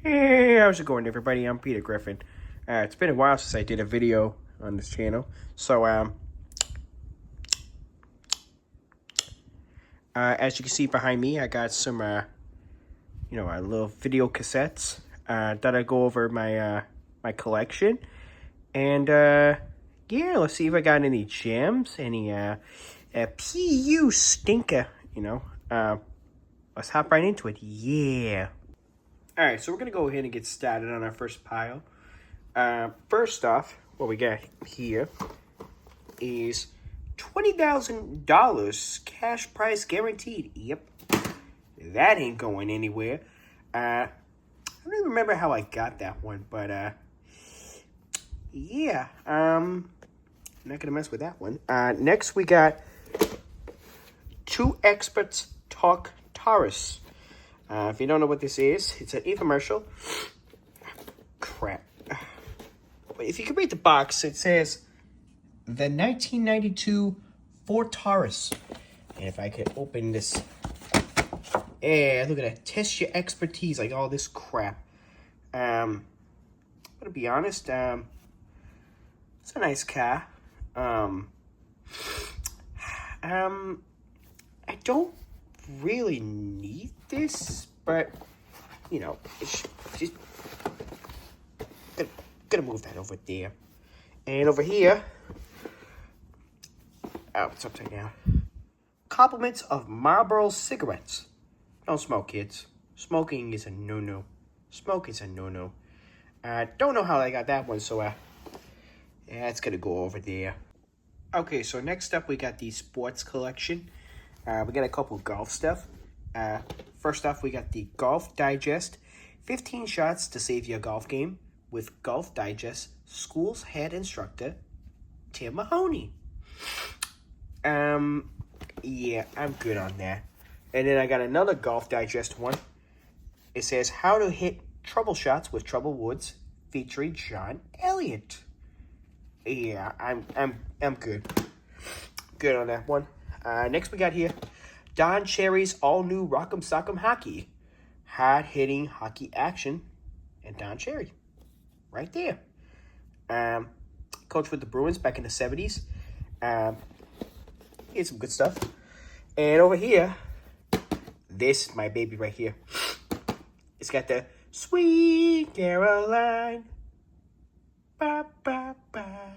Hey, how's it going, everybody? I'm Peter Griffin. It's been a while since I did a video on this channel. So, as you can see behind me, I got some, little video cassettes. Thought I'd go over my, my collection. And, yeah, let's see if I got any gems, any, PU stinker, Let's hop right into it. Yeah. Alright, so we're going to go ahead and get started on our first pile. First off, what we got here is $20,000 cash prize guaranteed. Yep, that ain't going anywhere. I don't even remember how I got that one, but yeah, I'm not going to mess with that one. Next, we got Two Experts Talk Taurus. If you don't know what this is, it's an infomercial. Crap. If you can read the box, it says the 1992 Ford Taurus. And if I could open this, yeah, look at that. Test your expertise, like all this crap. I'm gonna be honest. It's a nice car. I don't really need this, but it's just gonna move that over there. And over here, oh, it's upside down. Compliments of Marlboro cigarettes. Don't smoke, kids. Smoking is a no-no. Smoke is a no-no. Don't know how I got that one, so yeah, it's gonna go over there. Okay, so next up we got the sports collection. We got a couple golf stuff. First off, we got the Golf Digest 15 shots to save your golf game with Golf Digest school's head instructor, Tim Mahoney. Yeah, I'm good on that. And then I got another Golf Digest one. It says How to Hit Trouble Shots with Trouble Woods, featuring John Elliott. Yeah, I'm good. Good on that one. Next we got here, Don Cherry's all-new Rock'em Sock'em Hockey. Hard-hitting hockey action, and Don Cherry. Right there. Coached with the Bruins back in the 70s. Here's some good stuff. And over here, this is my baby right here. It's got the Sweet Caroline. Ba, ba, ba.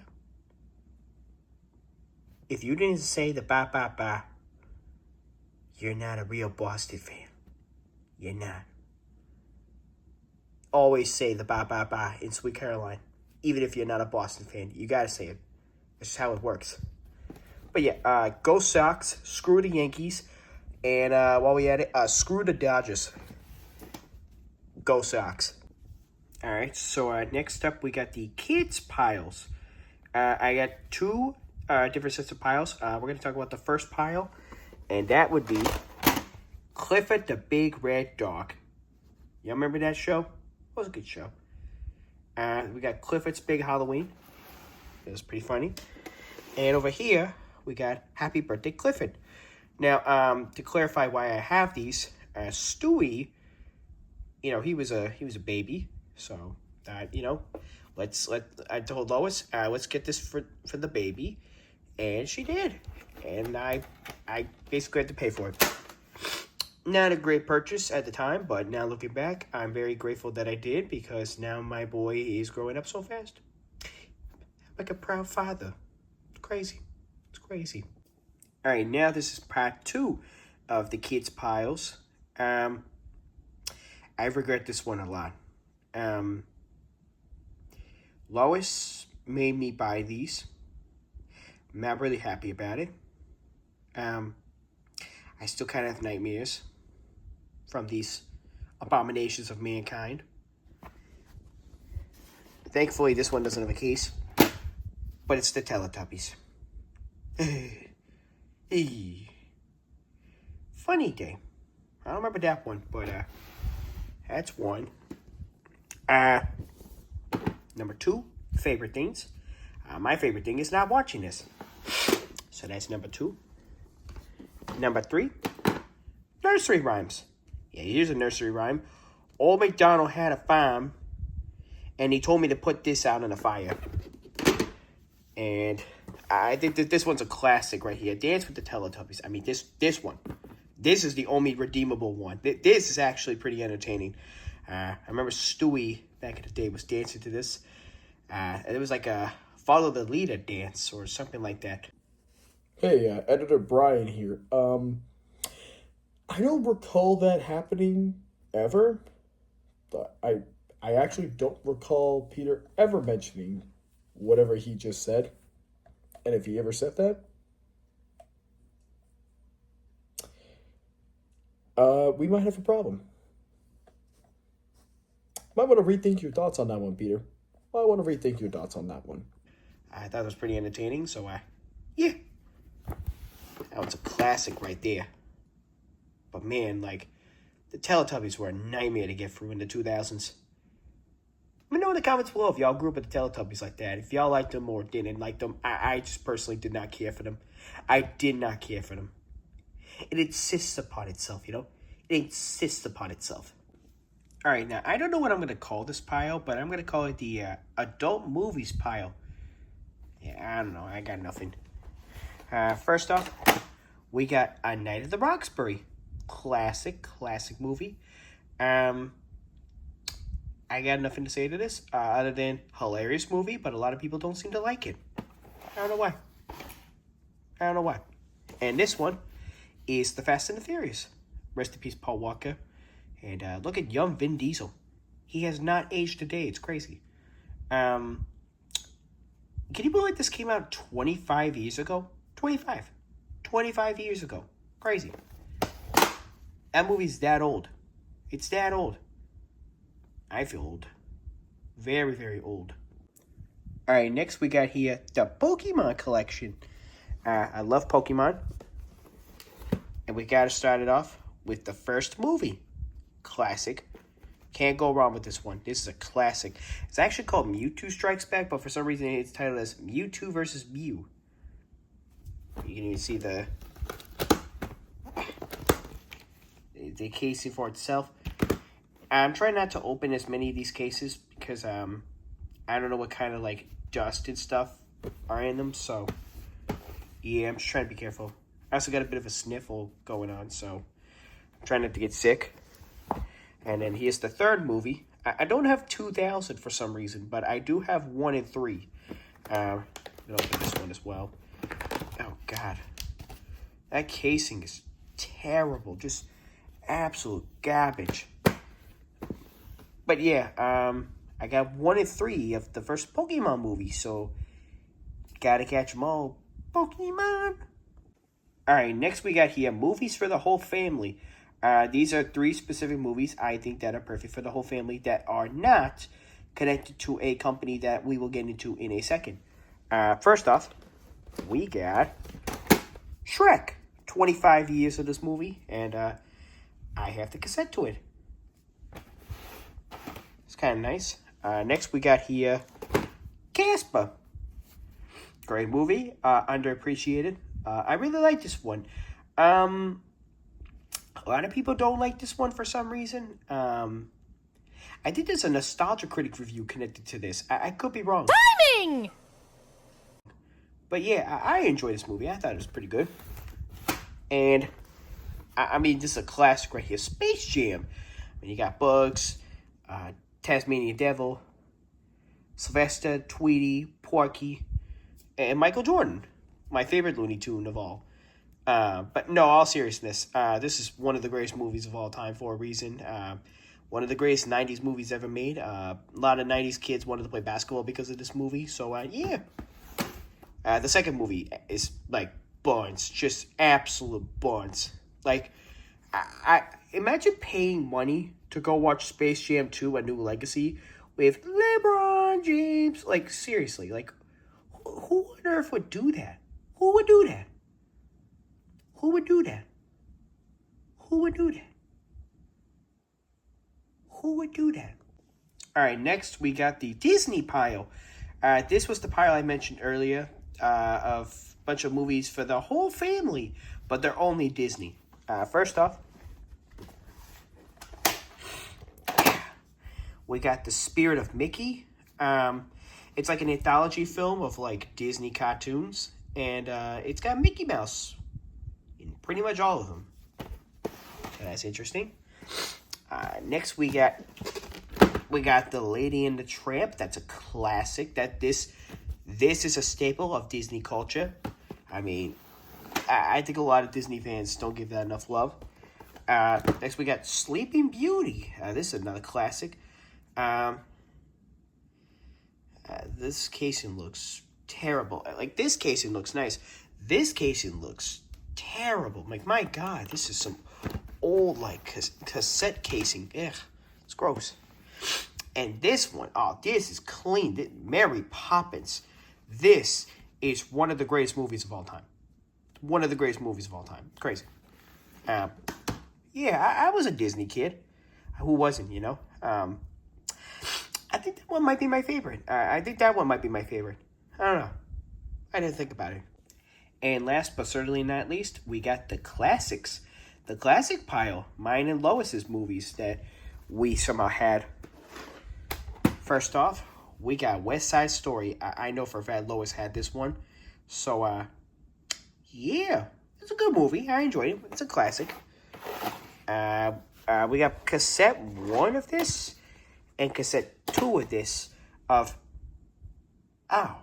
If you didn't say the ba, ba, ba, you're not a real Boston fan. You're not. Always say the ba, ba, ba in Sweet Caroline. Even if you're not a Boston fan. You gotta say it. That's just how it works. But yeah, go Sox, screw the Yankees, and while we at it, screw the Dodgers. Go Sox. Alright, so next up we got the kids piles. I got two different sets of piles. We're going to talk about the first pile, and that would be Clifford the Big Red Dog. Y'all remember that show? It was a good show. We got Clifford's Big Halloween. It was pretty funny. And over here, we got Happy Birthday Clifford. Now, to clarify why I have these, Stewie, he was a baby, so I told Lois, let's get this for the baby, and she did, and I basically had to pay for it. Not a great purchase at the time, but now looking back, I'm very grateful that I did, because now my boy is growing up so fast. Like a proud father. It's crazy. It's crazy. All right, now this is part 2 of the kids' piles. I regret this one a lot. Lois made me buy these. I'm not really happy about it. I still kind of have nightmares from these abominations of mankind. Thankfully, this one doesn't have a case, but it's the Teletubbies. Funny day. I don't remember that one, but that's one. Number 2, favorite things. My favorite thing is not watching this. So that's number 2. Number 3, nursery rhymes. Yeah, here's a nursery rhyme. Old MacDonald had a farm, and he told me to put this out on the fire. And I think that this one's a classic right here. Dance with the Teletubbies. I mean, this one. This is the only redeemable one. This is actually pretty entertaining. I remember Stewie back in the day was dancing to this. And it was like a follow the leader dance or something like that. Hey, Editor Brian here. I don't recall that happening ever. But I actually don't recall Peter ever mentioning whatever he just said. And if he ever said that, we might have a problem. Might want to rethink your thoughts on that one, Peter. I want to rethink your thoughts on that one. I thought it was pretty entertaining, so yeah. That was a classic right there. But man, like, the Teletubbies were a nightmare to get through in the 2000s. Let me know in the comments below if y'all grew up with the Teletubbies like that. If y'all liked them or didn't like them. I just personally did not care for them. I did not care for them. It insists upon itself, you know? It insists upon itself. Alright, now, I don't know what I'm going to call this pile, but I'm going to call it the adult movies pile. Yeah, I don't know. I got nothing. First off, we got A Night at the Roxbury. Classic movie. I got nothing to say to this other than hilarious movie, but a lot of people don't seem to like it. I don't know why. And this one is The Fast and the Furious. Rest in peace, Paul Walker. And look at young Vin Diesel. He has not aged a day. It's crazy. Can you believe this came out 25 years ago? 25 years ago. Crazy. That movie's that old. It's that old. I feel old. Very, very old. Alright, next we got here the Pokemon collection. I love Pokemon. And we gotta start it off with the first movie. Classic. Can't go wrong with this one. This is a classic. It's actually called Mewtwo Strikes Back, but for some reason it's titled as Mewtwo vs. Mew. You can even see the casing for itself. I'm trying not to open as many of these cases because I don't know what kind of like dust and stuff are in them. So yeah, I'm just trying to be careful. I also got a bit of a sniffle going on, so I'm trying not to get sick. And then here's the third movie. I don't have 2000 for some reason, but I do have 1 and 3. I'm gonna open this one as well. Oh God, that casing is terrible. Just absolute garbage. But yeah, I got 1 and 3 of the first Pokemon movie, so gotta catch them all. Pokemon! Alright, next we got here movies for the whole family. These are 3 specific movies I think that are perfect for the whole family that are not connected to a company that we will get into in a second. First off, we got Shrek. 25 years of this movie, and I have the cassette to it. It's kind of nice. Next, we got here Casper. Great movie. Underappreciated. I really like this one. A lot of people don't like this one for some reason. I think there's a Nostalgia Critic review connected to this. I could be wrong. Timing! But yeah, I enjoyed this movie. I thought it was pretty good. And, I mean, this is a classic right here. Space Jam. I mean, you got Bugs, Tasmanian Devil, Sylvester, Tweety, Porky, and Michael Jordan. My favorite Looney Tune of all. But no, all seriousness, this is one of the greatest movies of all time for a reason. One of the greatest 90s movies ever made. A lot of 90s kids wanted to play basketball because of this movie. So, yeah. The second movie is, like, buns. Just absolute buns. Like, I imagine paying money to go watch Space Jam 2, A New Legacy, with LeBron James. Like, seriously. Like, who on earth would do that? Who would do that? Who would do that? Who would do that? Who would do that? All right, next we got the Disney pile. This was the pile I mentioned earlier of a bunch of movies for the whole family, but they're only Disney. First off, We got The Spirit of Mickey. It's like an anthology film of like Disney cartoons, and it's got Mickey Mouse in pretty much all of them. And that's interesting. Next we got The Lady and the Tramp. That's a classic. This is a staple of Disney culture. I mean, I think a lot of Disney fans don't give that enough love. Next we got Sleeping Beauty. This is another classic. This casing looks terrible. Like, this casing looks nice. This casing looks terrible. Like, my God, this is some old, like, cassette casing. Ugh, it's gross. And this one, oh, this is clean. Mary Poppins. This is one of the greatest movies of all time. One of the greatest movies of all time. It's crazy. Yeah, I was a Disney kid. Who wasn't, you know? I think that one might be my favorite. I think that one might be my favorite. I don't know. I didn't think about it. And last but certainly not least, we got the classics. The classic pile. Mine and Lois's movies that we somehow had. First off, we got West Side Story. I know for a fact Lois had this one. So, yeah. It's a good movie. I enjoyed it. It's a classic. We got cassette 1 of this and cassette 2 of this of... Ow.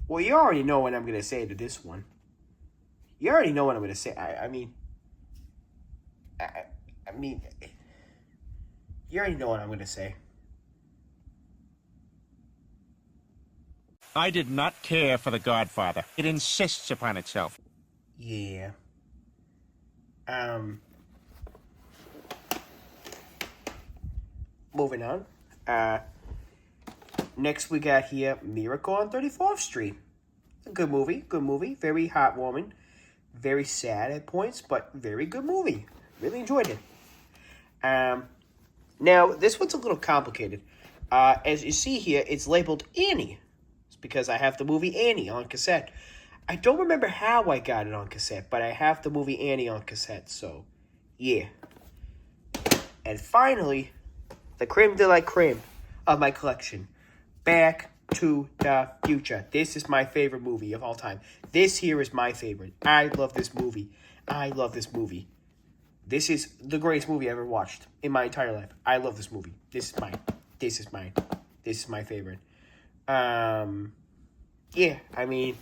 Well, you already know what I'm going to say to this one. You already know what I'm going to say. I mean, you already know what I'm going to say. I did not care for The Godfather. It insists upon itself. Yeah. Moving on. Next we got here Miracle on 34th Street. A good movie. Very heartwarming. Very sad at points, but very good movie. Really enjoyed it. Now, this one's a little complicated. As you see here, it's labeled Annie. It's because I have the movie Annie on cassette. I don't remember how I got it on cassette, but I have the movie Annie on cassette, so yeah. And finally, the creme de la creme of my collection, Back to the Future. This is my favorite movie of all time. This here is my favorite. I love this movie. This is the greatest movie I ever watched in my entire life. I love this movie. This is my favorite. Yeah, I mean,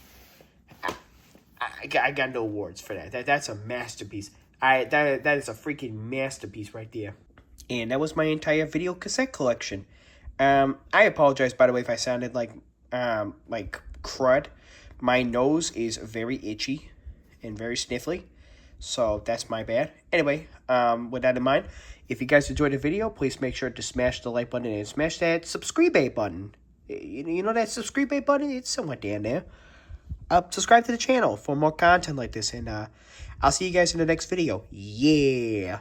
I got no words for that. That's a masterpiece. That is a freaking masterpiece right there. And that was my entire video cassette collection. I apologize, by the way, if I sounded like crud. My nose is very itchy and very sniffly, so that's my bad. Anyway, with that in mind, if you guys enjoyed the video, please make sure to smash the like button and smash that subscribe button. You know that subscribe button? It's somewhere down there. Subscribe to the channel for more content like this, and I'll see you guys in the next video. Yeah.